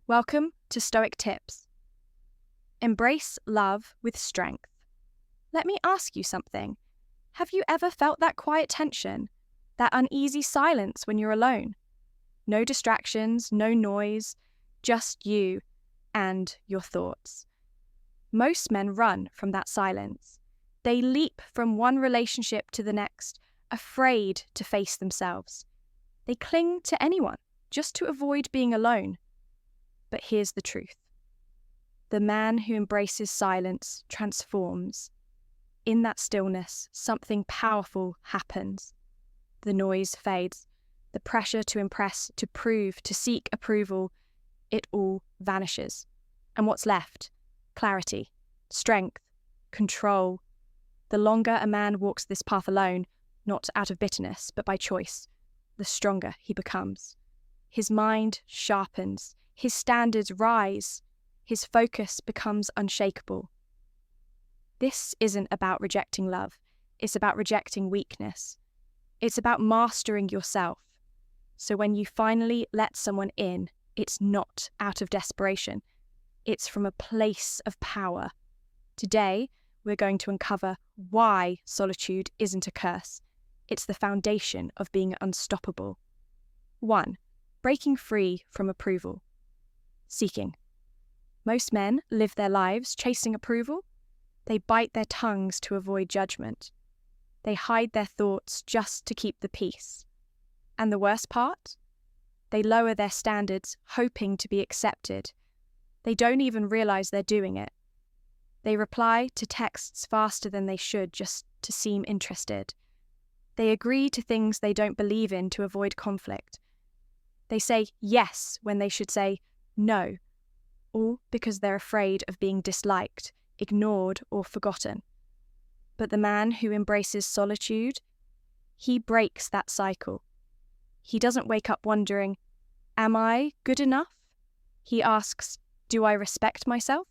Welcome to Stoic Tips. Embrace love with strength. Let me ask you something. Have you ever felt that quiet tension, that uneasy silence when you're alone? No distractions, no noise, just you and your thoughts. Most men run from that silence. They leap from one relationship to the next, afraid to face themselves. They cling to anyone just to avoid being alone. But here's the truth. The man who embraces silence transforms. In that stillness, something powerful happens. The noise fades. The pressure to impress, to prove, to seek approval, it all vanishes. And what's left? Clarity, strength, control. The longer a man walks this path alone, not out of bitterness, but by choice, the stronger he becomes. His mind sharpens. His standards rise. His focus becomes unshakable. This isn't about rejecting love. It's about rejecting weakness. It's about mastering yourself. So when you finally let someone in, it's not out of desperation. It's from a place of power. Today, we're going to uncover why solitude isn't a curse. It's the foundation of being unstoppable. 1. Breaking free from approval. Seeking. Most men live their lives chasing approval. They bite their tongues to avoid judgment. They hide their thoughts just to keep the peace. And the worst part? They lower their standards, hoping to be accepted. They don't even realize they're doing it. They reply to texts faster than they should just to seem interested. They agree to things they don't believe in to avoid conflict. They say yes when they should say no, all because they're afraid of being disliked, ignored, or forgotten. But the man who embraces solitude, he breaks that cycle. He doesn't wake up wondering, am I good enough? He asks, do I respect myself?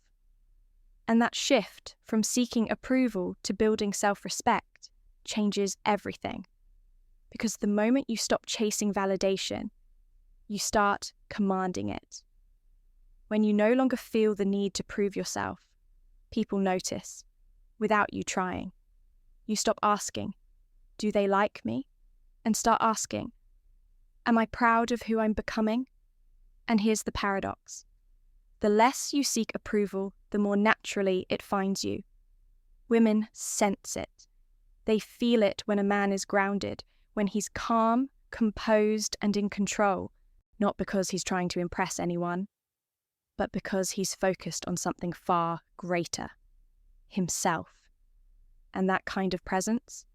And that shift from seeking approval to building self-respect changes everything. Because the moment you stop chasing validation, you start commanding it. When you no longer feel the need to prove yourself, people notice, without you trying. You stop asking, do they like me? And start asking, am I proud of who I'm becoming? And here's the paradox. The less you seek approval, the more naturally it finds you. Women sense it. They feel it when a man is grounded, when he's calm, composed, and in control, not because he's trying to impress anyone, but because he's focused on something far greater, himself. And that kind of presence,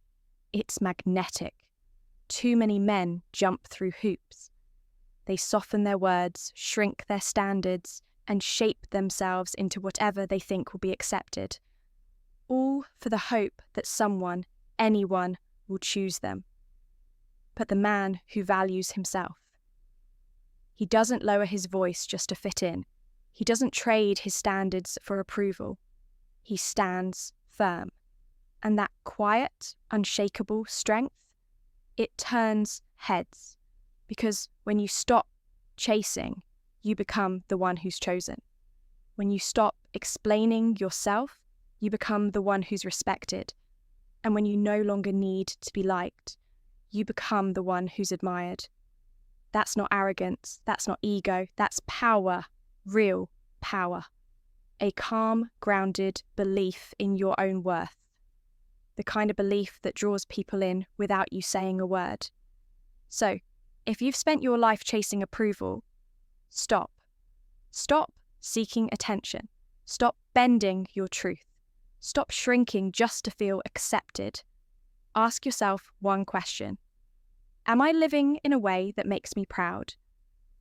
it's magnetic. Too many men jump through hoops. They soften their words, shrink their standards, and shape themselves into whatever they think will be accepted, all for the hope that someone, anyone, will choose them. But the man who values himself, he doesn't lower his voice just to fit in. He doesn't trade his standards for approval. He stands firm. And that quiet, unshakable strength, it turns heads. Because when you stop chasing, you become the one who's chosen. When you stop explaining yourself, you become the one who's respected. And when you no longer need to be liked, you become the one who's admired. That's not arrogance, that's not ego, that's power. Real power. A calm, grounded belief in your own worth. The kind of belief that draws people in without you saying a word. So, if you've spent your life chasing approval, stop. Stop seeking attention. Stop bending your truth. Stop shrinking just to feel accepted. Ask yourself one question. Am I living in a way that makes me proud?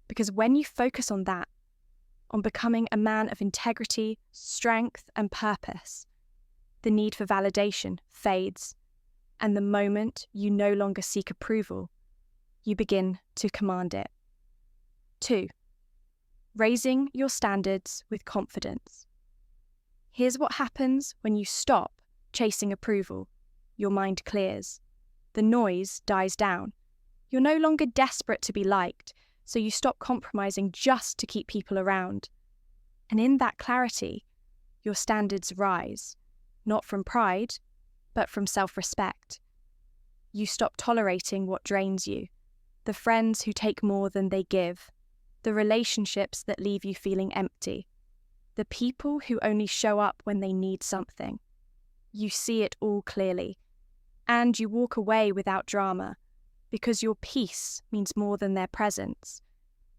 Because when you focus on that, on becoming a man of integrity, strength, and purpose, the need for validation fades, and the moment you no longer seek approval, you begin to command it. 2. Raising your standards with confidence. Here's what happens when you stop chasing approval. Your mind clears. The noise dies down. You're no longer desperate to be liked, so you stop compromising just to keep people around. And in that clarity, your standards rise, not from pride, but from self-respect. You stop tolerating what drains you, the friends who take more than they give, the relationships that leave you feeling empty, the people who only show up when they need something. You see it all clearly, and you walk away without drama, because your peace means more than their presence.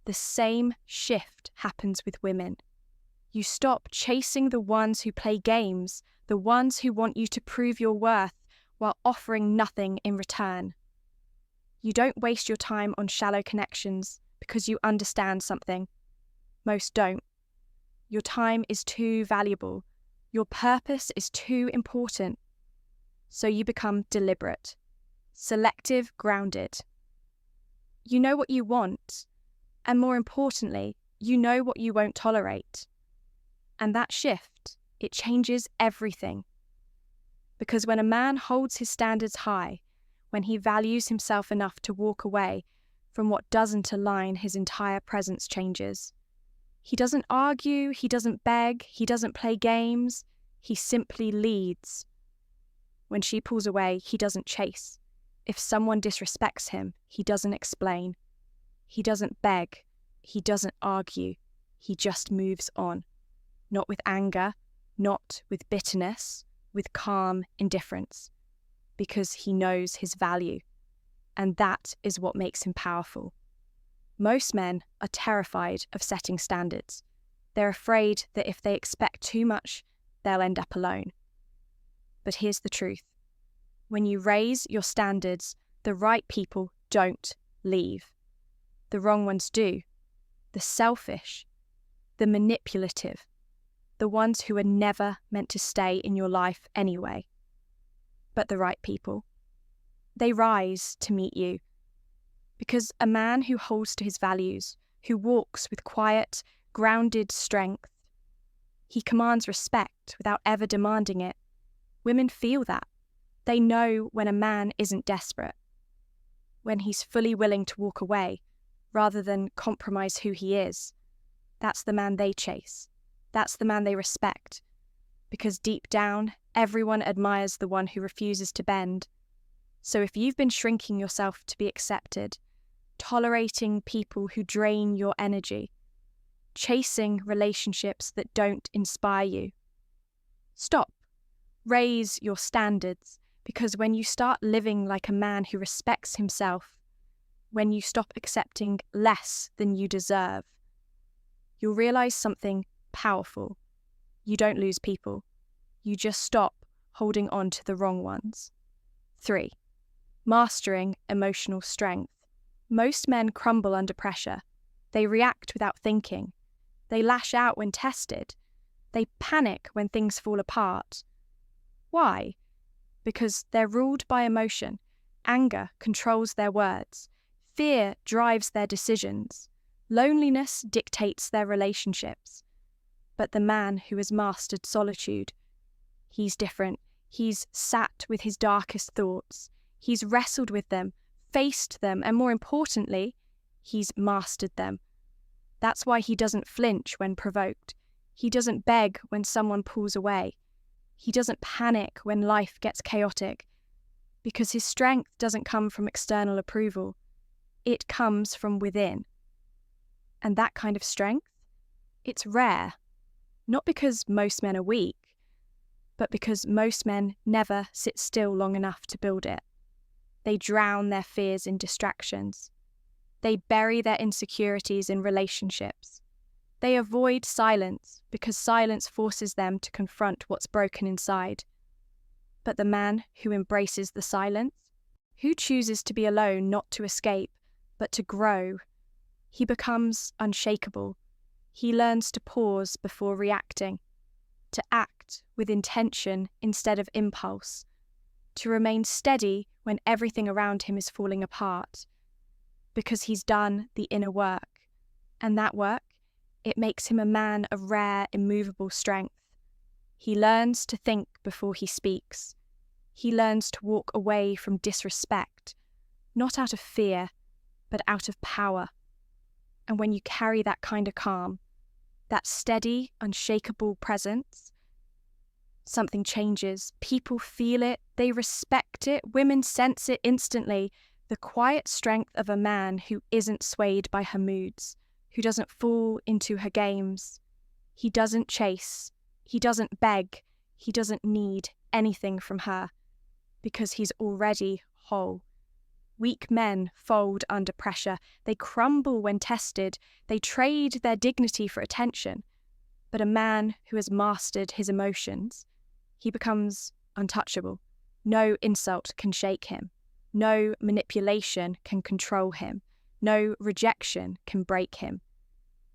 The same shift happens with women. You stop chasing the ones who play games, the ones who want you to prove your worth while offering nothing in return. You don't waste your time on shallow connections because you understand something. Most don't. Your time is too valuable. Your purpose is too important. So you become deliberate, selective, grounded. You know what you want, and more importantly, you know what you won't tolerate. And that shift, it changes everything. Because when a man holds his standards high, when he values himself enough to walk away from what doesn't align, his entire presence changes. He doesn't argue, he doesn't beg, he doesn't play games, he simply leads. When she pulls away, he doesn't chase. If someone disrespects him, he doesn't explain. He doesn't beg, he doesn't argue, he just moves on. Not with anger, not with bitterness, with calm indifference, because he knows his value. And that is what makes him powerful. Most men are terrified of setting standards. They're afraid that if they expect too much, they'll end up alone. But here's the truth. When you raise your standards, the right people don't leave. The wrong ones do. The selfish, the manipulative, the ones who are never meant to stay in your life anyway. But the right people, they rise to meet you. Because a man who holds to his values, who walks with quiet, grounded strength, he commands respect without ever demanding it. Women feel that. They know when a man isn't desperate, when he's fully willing to walk away rather than compromise who he is. That's the man they chase. That's the man they respect. Because deep down, everyone admires the one who refuses to bend. So if you've been shrinking yourself to be accepted, tolerating people who drain your energy, chasing relationships that don't inspire you, stop. Raise your standards, because when you start living like a man who respects himself, when you stop accepting less than you deserve, you'll realize something powerful. You don't lose people. You just stop holding on to the wrong ones. 3. Mastering emotional strength. Most men crumble under pressure. They react without thinking. They lash out when tested. They panic when things fall apart. Why? Because they're ruled by emotion. Anger controls their words. Fear drives their decisions. Loneliness dictates their relationships. But the man who has mastered solitude, he's different. He's sat with his darkest thoughts. He's wrestled with them, faced them, and more importantly, he's mastered them. That's why he doesn't flinch when provoked. He doesn't beg when someone pulls away. He doesn't panic when life gets chaotic, because his strength doesn't come from external approval. It comes from within. And that kind of strength, it's rare. Not because most men are weak, but because most men never sit still long enough to build it. They drown their fears in distractions. They bury their insecurities in relationships. They avoid silence because silence forces them to confront what's broken inside. But the man who embraces the silence, who chooses to be alone not to escape, but to grow, he becomes unshakable. He learns to pause before reacting, to act with intention instead of impulse, to remain steady when everything around him is falling apart, because he's done the inner work. And that work, it makes him a man of rare, immovable strength. He learns to think before he speaks. He learns to walk away from disrespect, not out of fear, but out of power. And when you carry that kind of calm, that steady, unshakable presence, something changes. People feel it, they respect it, women sense it instantly. The quiet strength of a man who isn't swayed by her moods, who doesn't fall into her games. He doesn't chase, he doesn't beg, he doesn't need anything from her, because he's already whole. Weak men fold under pressure, they crumble when tested, they trade their dignity for attention. But a man who has mastered his emotions, he becomes untouchable. No insult can shake him. No manipulation can control him. No rejection can break him.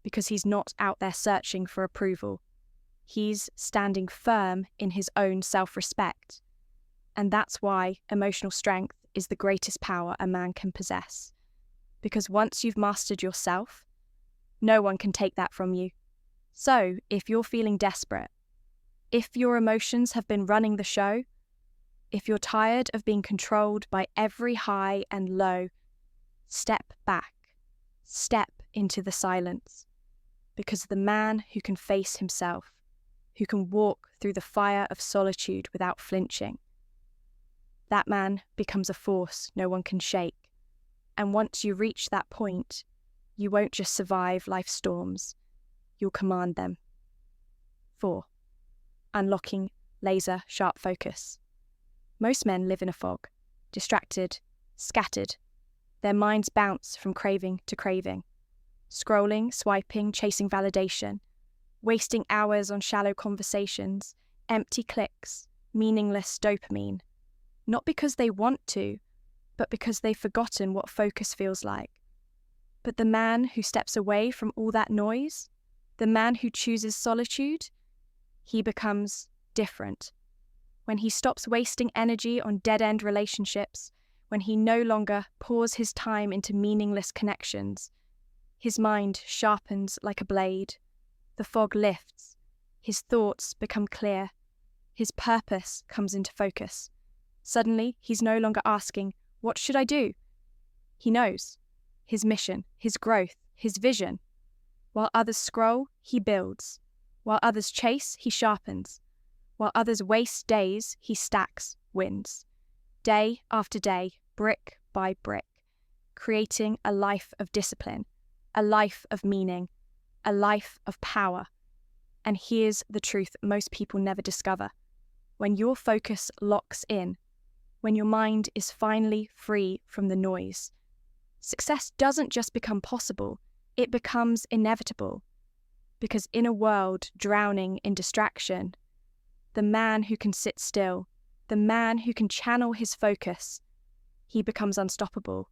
Because he's not out there searching for approval. He's standing firm in his own self-respect. And that's why emotional strength is the greatest power a man can possess. Because once you've mastered yourself, no one can take that from you. So, if you're feeling desperate, if your emotions have been running the show, if you're tired of being controlled by every high and low, step back, step into the silence. Because the man who can face himself, who can walk through the fire of solitude without flinching, that man becomes a force no one can shake. And once you reach that point, you won't just survive life's storms, you'll command them. 4. Unlocking laser-sharp focus. Most men live in a fog, distracted, scattered. Their minds bounce from craving to craving. Scrolling, swiping, chasing validation. Wasting hours on shallow conversations, empty clicks, meaningless dopamine. Not because they want to, but because they've forgotten what focus feels like. But the man who steps away from all that noise, the man who chooses solitude, he becomes different. When he stops wasting energy on dead-end relationships, when he no longer pours his time into meaningless connections, his mind sharpens like a blade. The fog lifts. His thoughts become clear. His purpose comes into focus. Suddenly, he's no longer asking, "What should I do?" He knows. His mission, his growth, his vision. While others scroll, he builds. While others chase, he sharpens. While others waste days, he stacks wins. Day after day, brick by brick, creating a life of discipline, a life of meaning, a life of power. And here's the truth most people never discover. When your focus locks in, when your mind is finally free from the noise, success doesn't just become possible, it becomes inevitable. Because in a world drowning in distraction, the man who can sit still, the man who can channel his focus, he becomes unstoppable.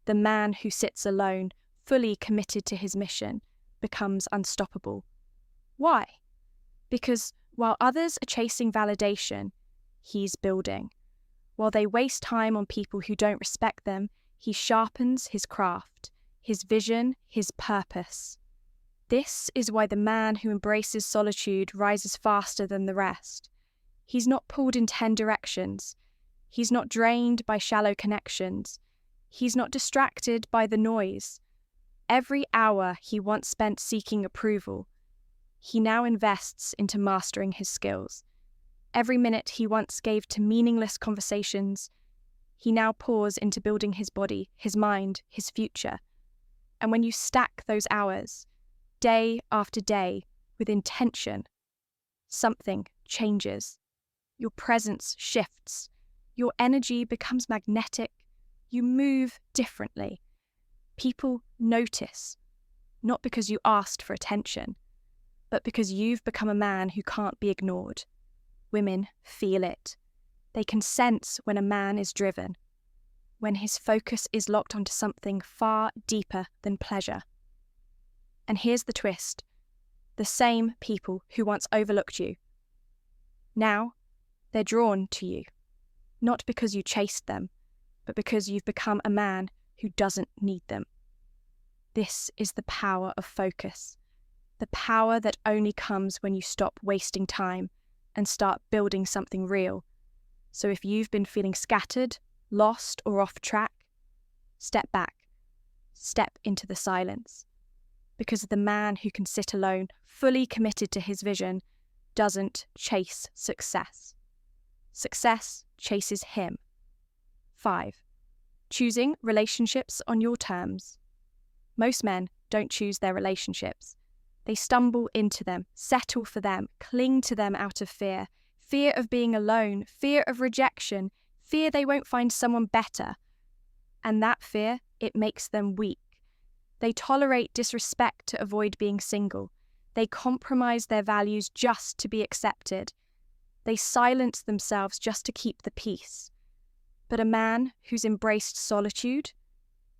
The man who sits alone, fully committed to his mission, becomes unstoppable. Why? Because while others are chasing validation, he's building. While they waste time on people who don't respect them, he sharpens his craft, his vision, his purpose. This is why the man who embraces solitude rises faster than the rest. He's not pulled in 10 directions. He's not drained by shallow connections. He's not distracted by the noise. Every hour he once spent seeking approval, he now invests into mastering his skills. Every minute he once gave to meaningless conversations, he now pours into building his body, his mind, his future. And when you stack those hours, day after day, with intention, something changes. Your presence shifts. Your energy becomes magnetic. You move differently. People notice, not because you asked for attention, but because you've become a man who can't be ignored. Women feel it. They can sense when a man is driven, when his focus is locked onto something far deeper than pleasure. And here's the twist. The same people who once overlooked you, now they're drawn to you, not because you chased them, but because you've become a man who doesn't need them. This is the power of focus, the power that only comes when you stop wasting time and start building something real. So if you've been feeling scattered, lost, or off track, step back, step into the silence. because the man who can sit alone, fully committed to his vision, doesn't chase success. Success chases him. 5. Choosing relationships on your terms. Most men don't choose their relationships. They stumble into them, settle for them, cling to them out of fear. Fear of being alone, fear of rejection, fear they won't find someone better. And that fear, it makes them weak. They tolerate disrespect to avoid being single. They compromise their values just to be accepted. They silence themselves just to keep the peace. But a man who's embraced solitude,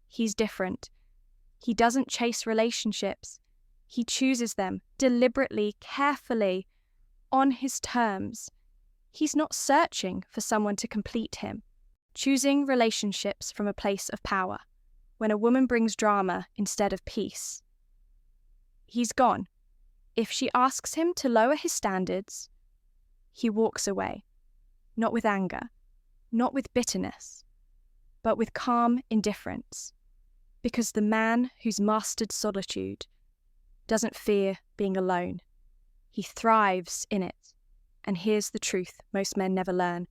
he's different. He doesn't chase relationships. He chooses them deliberately, carefully, on his terms. He's not searching for someone to complete him. Choosing relationships from a place of power. When a woman brings drama instead of peace, he's gone. If she asks him to lower his standards, he walks away. Not with anger, not with bitterness, but with calm indifference. Because the man who's mastered solitude doesn't fear being alone. He thrives in it. And here's the truth most men never learn.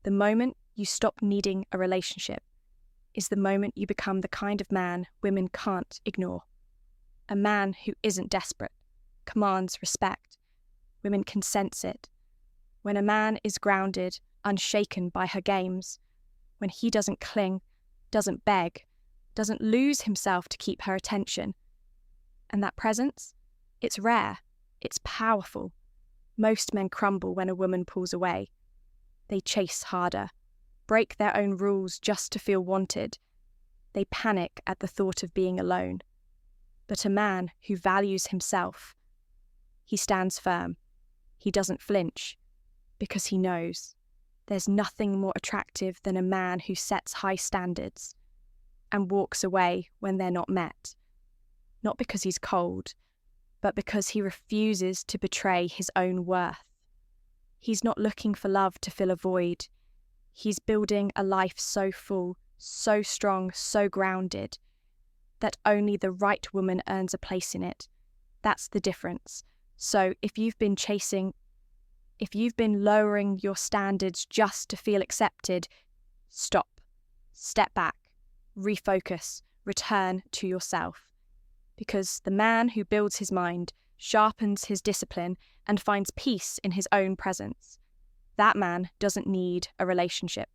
The moment you stop needing a relationship is the moment you become the kind of man women can't ignore. A man who isn't desperate, commands respect. Women can sense it. When a man is grounded, unshaken by her games, when he doesn't cling, doesn't beg, doesn't lose himself to keep her attention. And that presence, it's rare, it's powerful. Most men crumble when a woman pulls away. They chase harder, break their own rules just to feel wanted. They panic at the thought of being alone. But a man who values himself, he stands firm. He doesn't flinch, because he knows there's nothing more attractive than a man who sets high standards and walks away when they're not met. Not because he's cold, but because he refuses to betray his own worth. He's not looking for love to fill a void. He's building a life so full, so strong, so grounded, that only the right woman earns a place in it. That's the difference. So if you've been lowering your standards just to feel accepted, stop, step back, refocus, return to yourself. Because the man who builds his mind, sharpens his discipline, and finds peace in his own presence, that man doesn't need a relationship.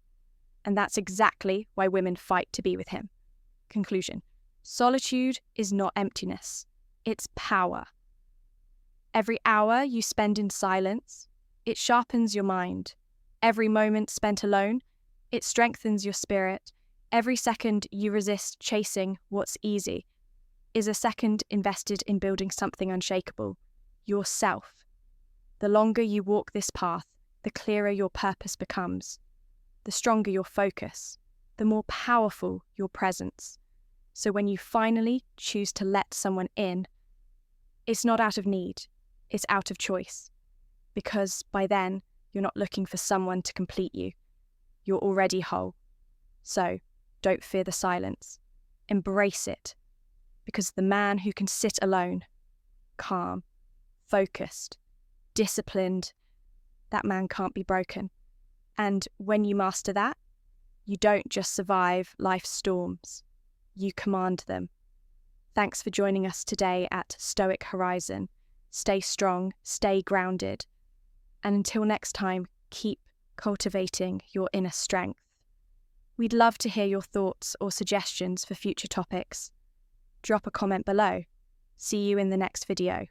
And that's exactly why women fight to be with him. Conclusion. Solitude is not emptiness, it's power. Every hour you spend in silence, it sharpens your mind. Every moment spent alone, it strengthens your spirit. Every second you resist chasing what's easy is a second invested in building something unshakable, yourself. The longer you walk this path, the clearer your purpose becomes, the stronger your focus, the more powerful your presence. So when you finally choose to let someone in, it's not out of need, it's out of choice. Because by then, you're not looking for someone to complete you. You're already whole. So don't fear the silence. Embrace it. Because the man who can sit alone, calm, focused, disciplined, that man can't be broken. And when you master that, you don't just survive life's storms, you command them. Thanks for joining us today at Stoic Horizon. Stay strong, stay grounded. And until next time, keep cultivating your inner strength. We'd love to hear your thoughts or suggestions for future topics. Drop a comment below. See you in the next video.